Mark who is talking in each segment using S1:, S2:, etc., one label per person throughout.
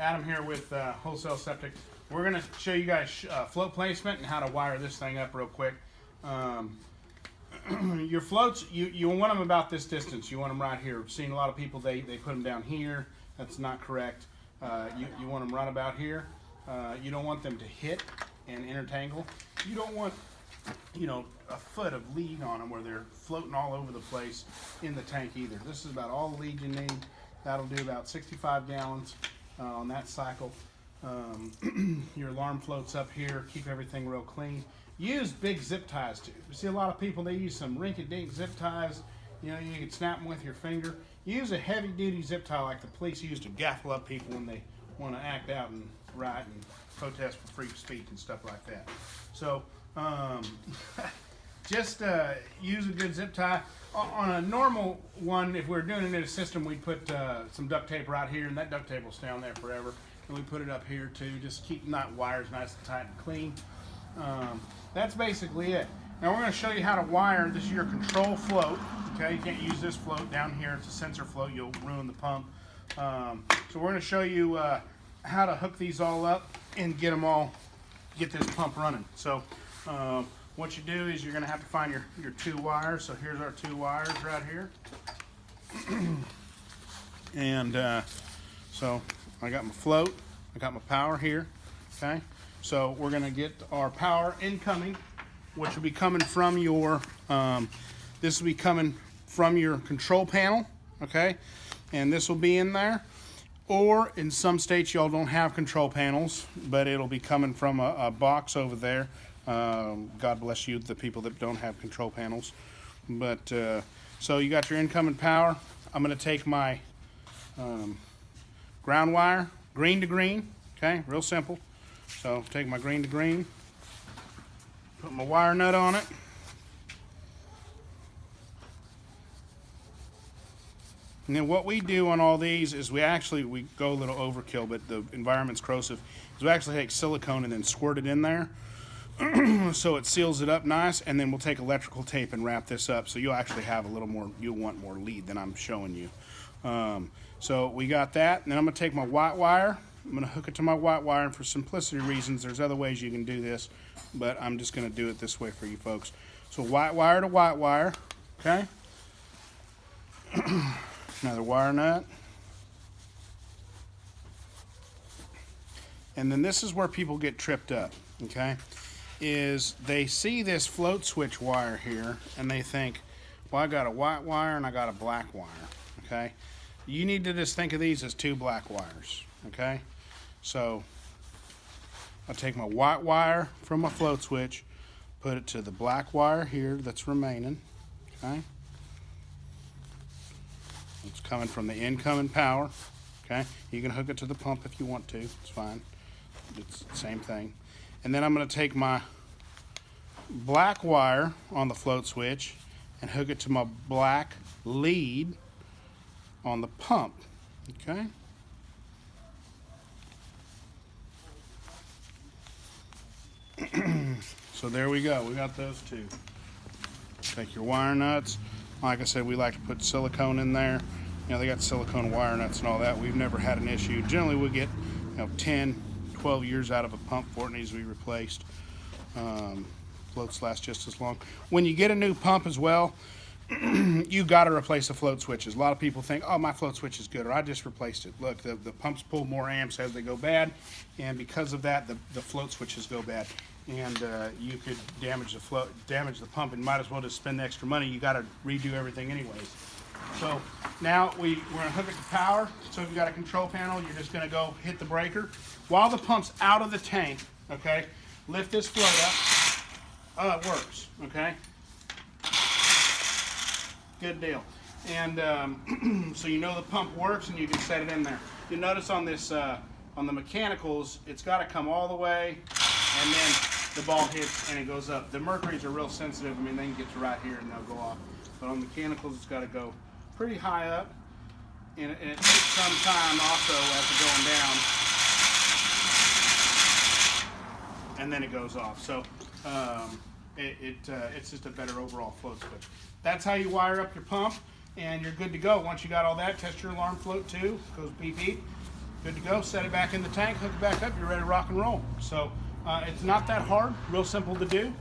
S1: Adam here with Wholesale Septic. We're going to show you guys float placement and how to wire this thing up real quick. Your floats, you want them about this distance. You want them right here. We've seen a lot of people, they put them down here. That's not correct. You want them right about here. You don't want them to hit and intertangle. You don't want, a foot of lead on them where they're floating all over the place in the tank either. This is about all the lead you need. That'll do about 65 gallons on that cycle. Your alarm floats up here. Keep everything real clean. Use big zip ties too. You see a lot of people, they use some rinky-dink zip ties. You can snap them with your finger. Use a heavy-duty zip tie like the police use to gaffle up people when they want to act out and riot and protest for free speech and stuff like that. So just use a good zip tie. On a normal one, if we're doing it in a system, we'd put some duct tape right here, and that duct tape will stay on there forever. And we put it up here too, just keep that wires nice and tight and clean. That's basically it. Now we're going to show you how to wire. This is your control float. Okay, you can't use this float down here. It's a sensor float. You'll ruin the pump. So we're going to show you how to hook these all up and get this pump running. So what you do is you're going to have to find your two wires. So here's our two wires right here. And so I got my float. I got my power here. Okay. So we're going to get our power incoming, which will be coming from your, this will be coming from your control panel, okay? And this will be in there. Or in some states y'all don't have control panels, but it'll be coming from a box over there. God bless you, the people that don't have control panels. But, so you got your incoming power. I'm going to take my ground wire, green to green, okay? Real simple. So take my green to green, put my wire nut on it. And then what we do on all these is we go a little overkill, but the environment's corrosive, is we actually take silicone and then squirt it in there so it seals it up nice, and then we'll take electrical tape and wrap this up so you'll actually have a little more, you'll want more lead than I'm showing you. So we got that, and then I'm going to take my white wire. I'm going to hook it to my white wire, and for simplicity reasons, there's other ways you can do this, but I'm just going to do it this way for you folks. So white wire to white wire, okay? Another wire nut. And then this is where people get tripped up, okay? Is they see this float switch wire here, and they think, well, I got a white wire and I got a black wire, okay? You need to just think of these as two black wires, okay? So I'll take my white wire from my float switch, put it to the black wire here that's remaining, okay? It's coming from the incoming power, okay? You can hook it to the pump if you want to, it's fine. It's the same thing. And then I'm going to take my black wire on the float switch and hook it to my black lead on the pump, okay? So there we go. We got those two. Take your wire nuts. Like I said, we like to put silicone in there. They got silicone wire nuts and all that. We've never had an issue. Generally, we get 10, 12 years out of a pump before it needs to be replaced. Floats last just as long. When you get a new pump as well, you got to replace the float switches. A lot of people think, oh, my float switch is good, or I just replaced it. Look, the pumps pull more amps as they go bad, and because of that, the float switches go bad. And you could damage the pump, and might as well just spend the extra money. You got to redo everything anyways. So now we're going to hook it to power. So if you got a control panel, you're just going to go hit the breaker. While the pump's out of the tank, okay, lift this float up. Oh, it works, okay? Good deal. And so you know the pump works, and you can set it in there. You'll notice on this, on the mechanicals, it's got to come all the way, and then the ball hits and it goes up. The Mercuries are real sensitive. I mean, they can get to right here and they'll go off. But on mechanicals, it's got to go pretty high up, and it takes some time also as it going down, and then it goes off. So it's just a better overall float switch. That's how you wire up your pump, and you're good to go. Once you got all that, test your alarm float too. Goes beep beep. good to go. Set it back in the tank, hook it back up, you're ready to rock and roll. So it's not that hard, real simple to do.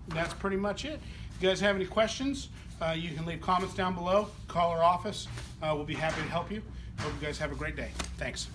S1: That's pretty much it. If you guys have any questions, you can leave comments down below. Call our office. We'll be happy to help you. Hope you guys have a great day. Thanks.